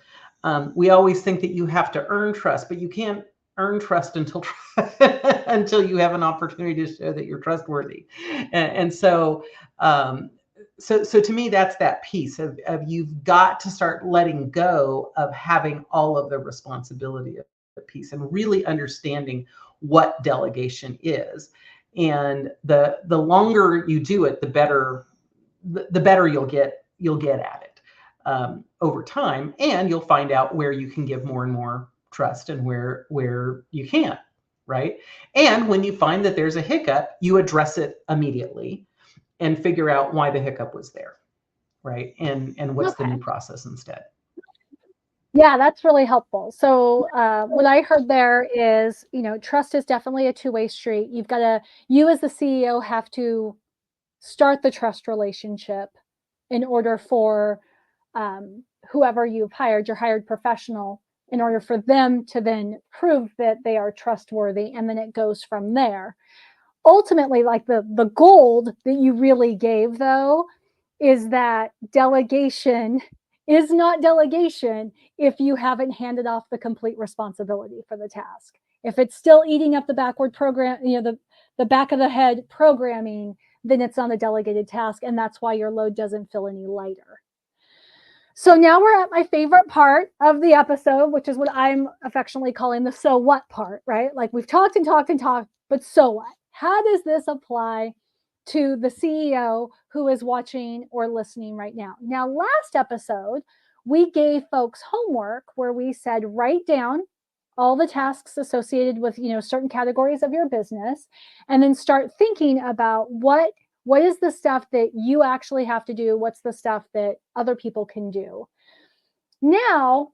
We always think that you have to earn trust, but you can't earn trust until you have an opportunity to show that you're trustworthy. And so to me, that's that piece of you've got to start letting go of having all of the responsibility of the piece and really understanding what delegation is. And the longer you do it, the better you'll get at it over time, and you'll find out where you can give more and more trust and where you can't, right? And when you find that there's a hiccup, you address it immediately and figure out why the hiccup was there, right? And what's the new process instead. Yeah, that's really helpful. So what I heard there is, trust is definitely a two-way street. You as the CEO have to start the trust relationship in order for whoever you've hired, your hired professional, in order for them to then prove that they are trustworthy, and then it goes from there. ultimately, like the gold that you really gave, though, is that delegation is not delegation if you haven't handed off the complete responsibility for the task. If it's still eating up the backward program, the back of the head programming, then it's not a delegated task, and that's why your load doesn't feel any lighter. So now we're at my favorite part of the episode, which is what I'm affectionately calling the so what part, right? Like, we've talked and talked and talked, but so what? How does this apply to the CEO who is watching or listening right now? Now, last episode, we gave folks homework where we said, write down all the tasks associated with, certain categories of your business, and then start thinking about what is the stuff that you actually have to do? What's the stuff that other people can do? Now,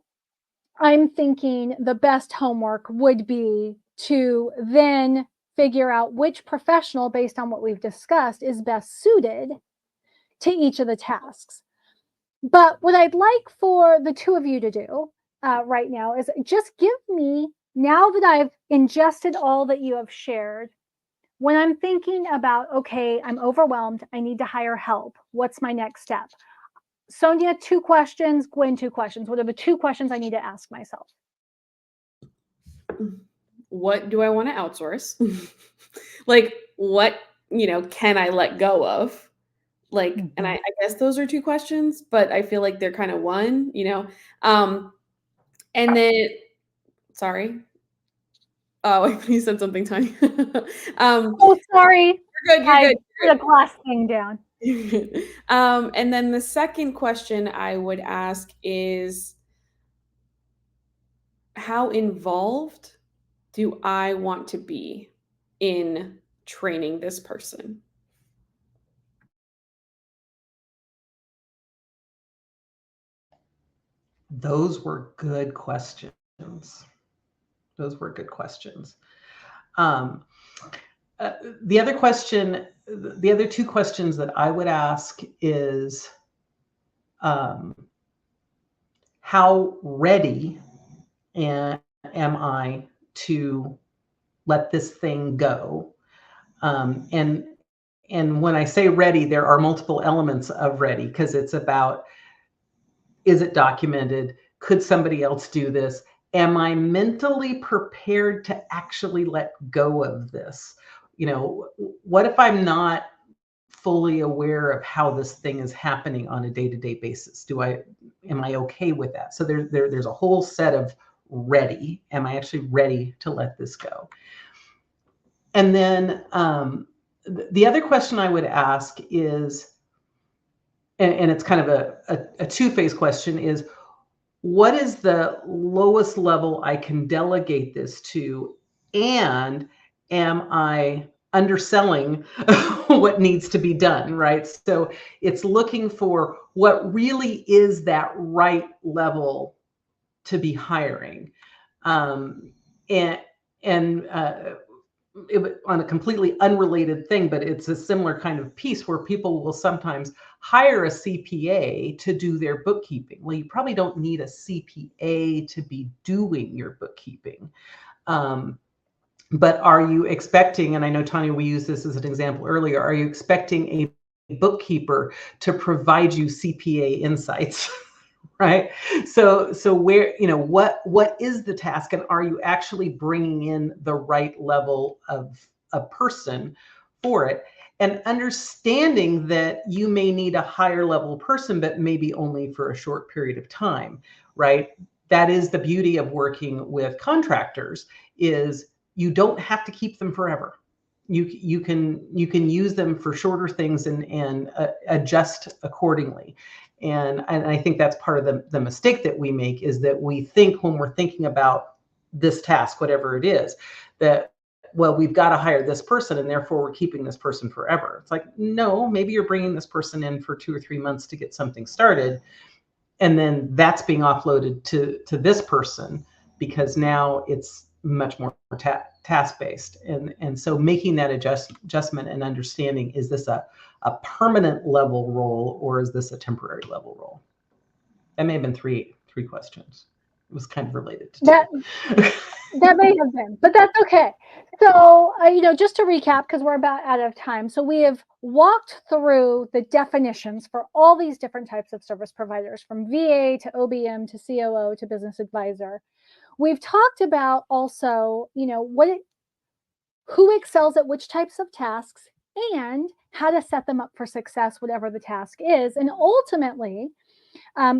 I'm thinking the best homework would be to then figure out which professional, based on what we've discussed, is best suited to each of the tasks. But what I'd like for the two of you to do right now is just give me, now that I've ingested all that you have shared, when I'm thinking about, okay, I'm overwhelmed, I need to hire help, what's my next step? Sonia, 2 questions, Gwen, 2 questions. What are the 2 questions I need to ask myself? What do I want to outsource? Like, what, can I let go of? Like, and I guess those are 2 questions, but I feel like they're kind of one, and then, sorry. Oh, you said something, Tonya. Oh, sorry. You're good. I put a glass thing down. And then the second question I would ask is, how involved do I want to be in training this person? Those were good questions. Those were good questions. The other question, the other 2 questions that I would ask is, how ready am I to let this thing go? And when I say ready, there are multiple elements of ready, because it's about, is it documented? Could somebody else do this? Am I mentally prepared to actually let go of this? What if I'm not fully aware of how this thing is happening on a day-to-day basis? Am I okay with that? So there's a whole set of ready. Am I actually ready to let this go? And then the other question I would ask is, and it's kind of a two-phase question, is, what is the lowest level I can delegate this to? And am I underselling what needs to be done, right? So it's looking for what really is that right level to be hiring. On a completely unrelated thing, but it's a similar kind of piece where people will sometimes hire a CPA to do their bookkeeping. Well, you probably don't need a CPA to be doing your bookkeeping. But are you expecting, and I know, Tonya, we used this as an example earlier, are you expecting a bookkeeper to provide you CPA insights? Right? So where, what is the task, and are you actually bringing in the right level of a person for it? And understanding that you may need a higher level person, but maybe only for a short period of time, right? That is the beauty of working with contractors, is you don't have to keep them forever. You can use them for shorter things and adjust accordingly. And I think that's part of the mistake that we make, is that we think, when we're thinking about this task, whatever it is, that, well, we've got to hire this person and therefore we're keeping this person forever. It's like, no, maybe you're bringing this person in for 2 or 3 months to get something started, and then that's being offloaded to this person, because now it's much more task-based. And so making that adjustment and understanding, is this a permanent level role, or is this a temporary level role? That may have been three questions. It was kind of related to that. That may have been, but that's okay. So, just to recap, because we're about out of time. So we have walked through the definitions for all these different types of service providers, from VA to OBM to COO to business advisor. We've talked about also, who excels at which types of tasks and how to set them up for success, whatever the task is. And ultimately,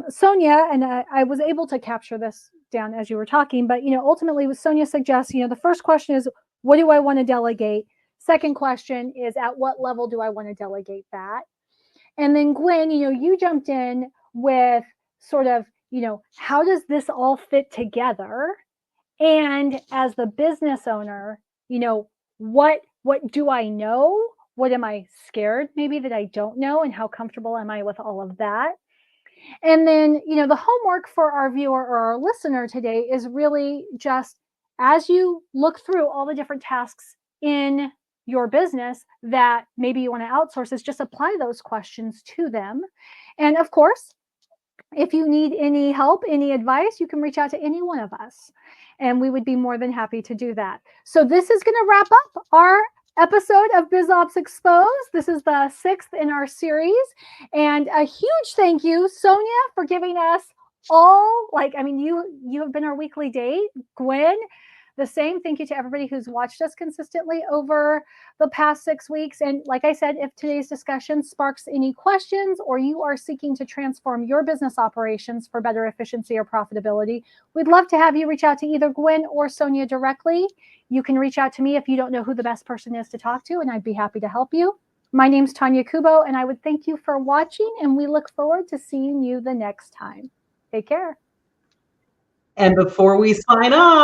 Sonia, and I was able to capture this down as you were talking, but ultimately, what Sonia suggests, the first question is, what do I want to delegate? Second question is, at what level do I want to delegate that? And then Gwen, you jumped in with sort of, how does this all fit together? And as the business owner, what do I know? What am I scared maybe that I don't know? And how comfortable am I with all of that? And then, the homework for our viewer or our listener today is really just, as you look through all the different tasks in your business that maybe you want to outsource, is just apply those questions to them. And of course, if you need any help, any advice, you can reach out to any one of us, and we would be more than happy to do that. So this is going to wrap up our episode of Biz Ops Exposed. This is the 6th in our series, and a huge thank you, Sonia, for giving us all, you have been our weekly date. Gwen, the same. Thank you to everybody who's watched us consistently over the past 6 weeks. And like I said, if today's discussion sparks any questions, or you are seeking to transform your business operations for better efficiency or profitability, we'd love to have you reach out to either Gwen or Sonia directly. You can reach out to me if you don't know who the best person is to talk to, and I'd be happy to help you. My name's Tonya Kubo, and I would thank you for watching, and we look forward to seeing you the next time. Take care. And before we sign off,